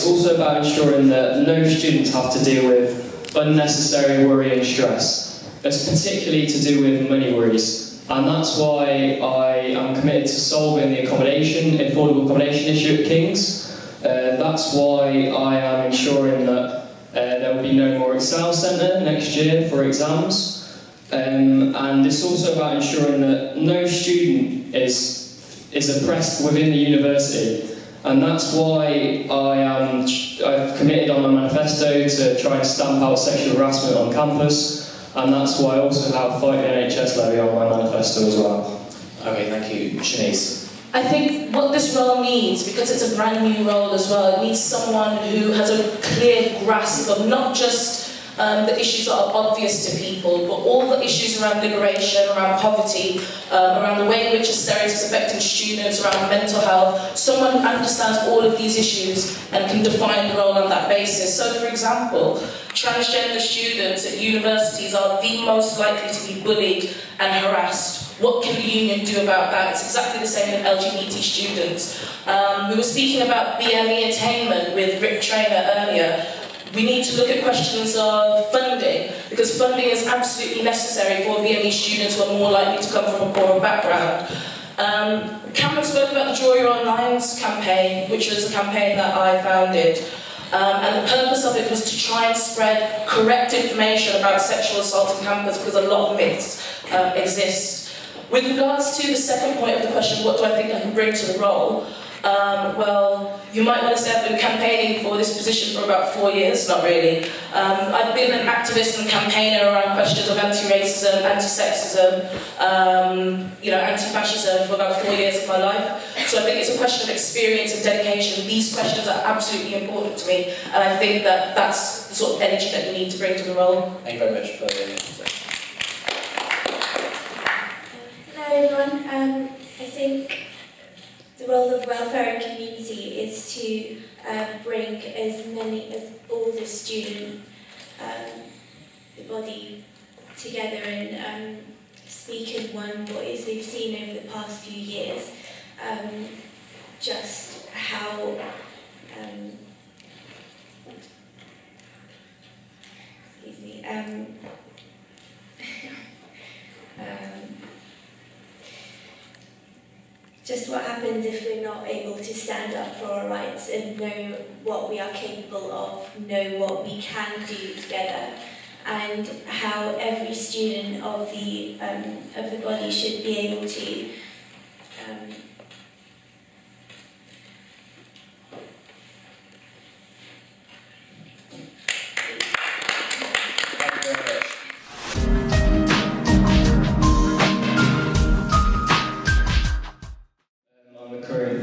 also about ensuring that no students have to deal with unnecessary worry and stress. It's particularly to do with money worries, and that's why I am committed to solving the affordable accommodation issue at King's. That's why I am ensuring that there will be no more Excel Centre next year for exams. And it's also about ensuring that no student is oppressed within the university, and that's why I've committed on a manifesto to try and stamp out sexual harassment on campus, and that's why I also have Fight the NHS Levy on my manifesto as well. Okay, thank you. Shanice. I think what this role needs, because it's a brand new role as well, it needs someone who has a clear grasp of not just the issues that are obvious to people, but all the issues around liberation, around poverty, around the way in which austerity is affecting students, around mental health. Someone who understands all of these issues and can define the role on that basis. So, for example, transgender students at universities are the most likely to be bullied and harassed. What can the union do about that? It's exactly the same with LGBT students. We were speaking about BME attainment with Rick Traynor earlier. We need to look at questions of funding, because funding is absolutely necessary for BME students who are more likely to come from a poorer background. Cameron spoke about the Draw Your Own Lines campaign, which was a campaign that I founded. And the purpose of it was to try and spread correct information about sexual assault on campus, because a lot of myths exist. With regards to the second point of the question, what do I think I can bring to the role? Well, you might want to say I've been campaigning for this position for about 4 years, not really. I've been an activist and campaigner around questions of anti-racism, anti-sexism, anti-fascism for about 4 years of my life. So I think it's a question of experience and dedication. These questions are absolutely important to me, and I think that that's the sort of energy that you need to bring to the role. Thank you very much for the Hello everyone. I think the role of welfare and community is to bring as all the student body together and speak in one voice. We've seen over the past few years just how just what happens if we're not able to stand up for our rights and know what we are capable of, know what we can do together, and how every student of the body should be able to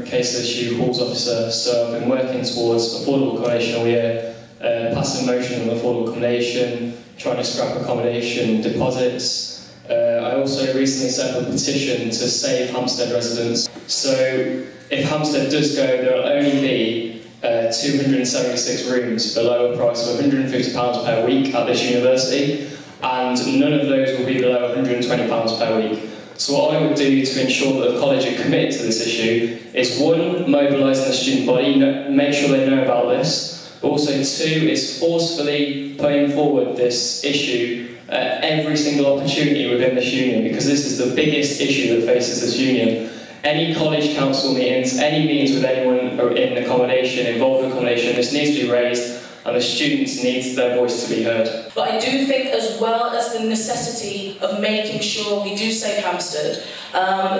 KCLSU Halls Officer, so I've been working towards affordable accommodation all year, passing motion on affordable accommodation, trying to scrap accommodation deposits. I also recently set up a petition to save Hampstead residents. So if Hampstead does go, there will only be 276 rooms below a price of £150 per week at this university, and none of those will be below £120 per week. So what I would do to ensure that the college are committed to this issue is, one, mobilising the student body, make sure they know about this, but also two, is forcefully putting forward this issue at every single opportunity within this union, because this is the biggest issue that faces this union. Any college council meetings, any meetings with anyone in accommodation, involved in accommodation, this needs to be raised, and the students need their voice to be heard. But I do think, as well as the necessity of making sure we do save Hampstead,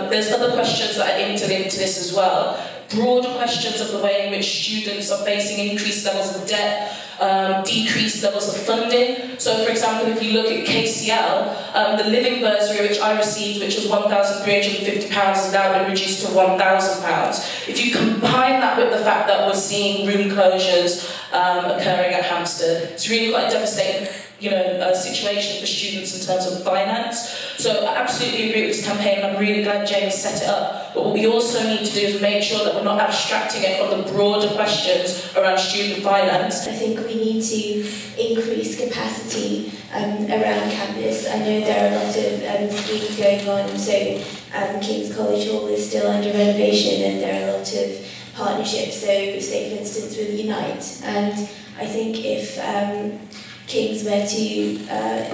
there's other questions that are entered into this as well. Broader questions of the way in which students are facing increased levels of debt, decreased levels of funding. So, for example, if you look at KCL, the living bursary which I received, which was £1,350, has now been reduced to £1,000. If you combine that with the fact that we're seeing room closures occurring at Hampstead, it's really quite a devastating situation for students in terms of finance. So I absolutely agree with this campaign, and I'm really glad James set it up. But what we also need to do is make sure that we're not abstracting it from the broader questions around student finance. I think we need to increase capacity around campus. I know there are a lot of schemes going on, so King's College Hall is still under renovation, and there are a lot of partnerships. So say for instance with Unite, and I think if Kings were to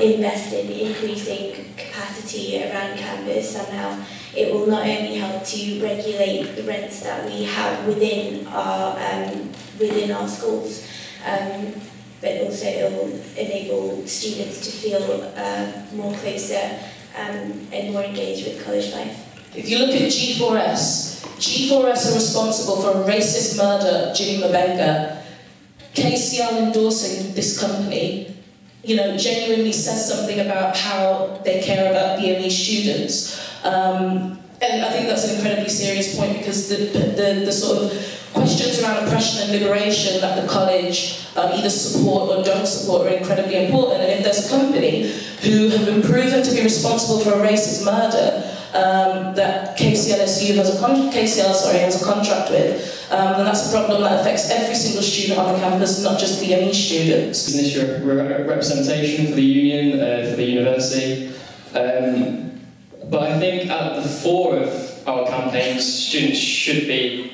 invest in increasing capacity around campus somehow, it will not only help to regulate the rents that we have within our schools, but also it will enable students to feel more closer and more engaged with college life. If you look at G4S are responsible for a racist murder, Jimmy Mabenga. KCL endorsing this company, you know, genuinely says something about how they care about BME students. And I think that's an incredibly serious point, because the sort of questions around oppression and liberation that the college either support or don't support are incredibly important. And if there's a company who have been proven to be responsible for a racist murder that KCLSU has a contract with, then that's a problem that affects every single student on the campus, not just BME students. It's an issue of representation for the union, for the university. But I think at the fore of our campaigns, students should be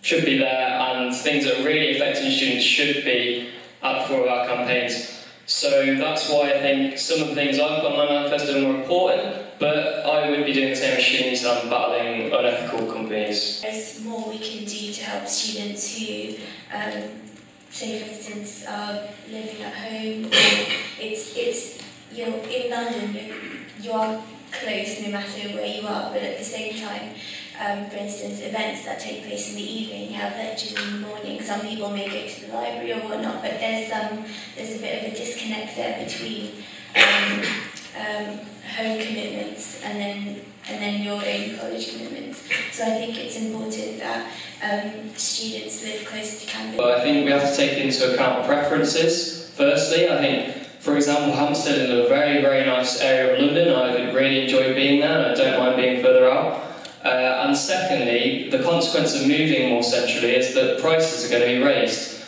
there, and things that are really affecting students should be at the fore of our campaigns. So that's why I think some of the things I've got on my manifesto are more important, but I would be doing the same as Shanice and battling unethical companies. There's more we can do to help students who, say for instance, are living at home. You're in London, you are close no matter where you are, but at the same time, for instance, events that take place in the evening, you have lectures in the morning. Some people may go to the library or whatnot, but there's a bit of a disconnect there between home commitments and then your own college commitments. So I think it's important that students live closer to campus. Well, I think we have to take into account preferences. Firstly, I think, for example, Hampstead is a very, very nice area of London. I really enjoy being there, and I don't mind being further out. And secondly, the consequence of moving more centrally is that prices are going to be raised.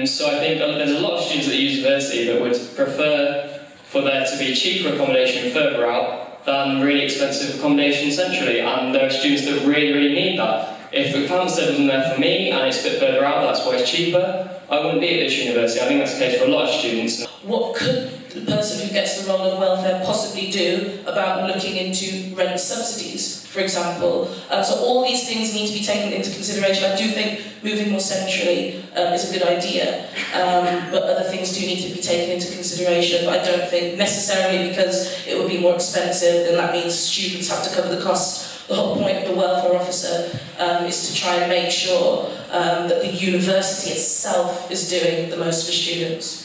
So I think there's a lot of students at the university that would prefer for there to be cheaper accommodation further out than really expensive accommodation centrally, and there are students that really, really need that. If Hampstead wasn't there for me and it's a bit further out, that's why it's cheaper, I wouldn't be at this university. I think that's the case for a lot of students. What could the person who gets the role of welfare possibly do about looking into rent subsidies, for example? So all these things need to be taken into consideration. I do think moving more centrally is a good idea, but other things do need to be taken into consideration. But I don't think necessarily because it would be more expensive, then that means students have to cover the costs. The whole point of the welfare officer is to try and make sure that the university itself is doing the most for students.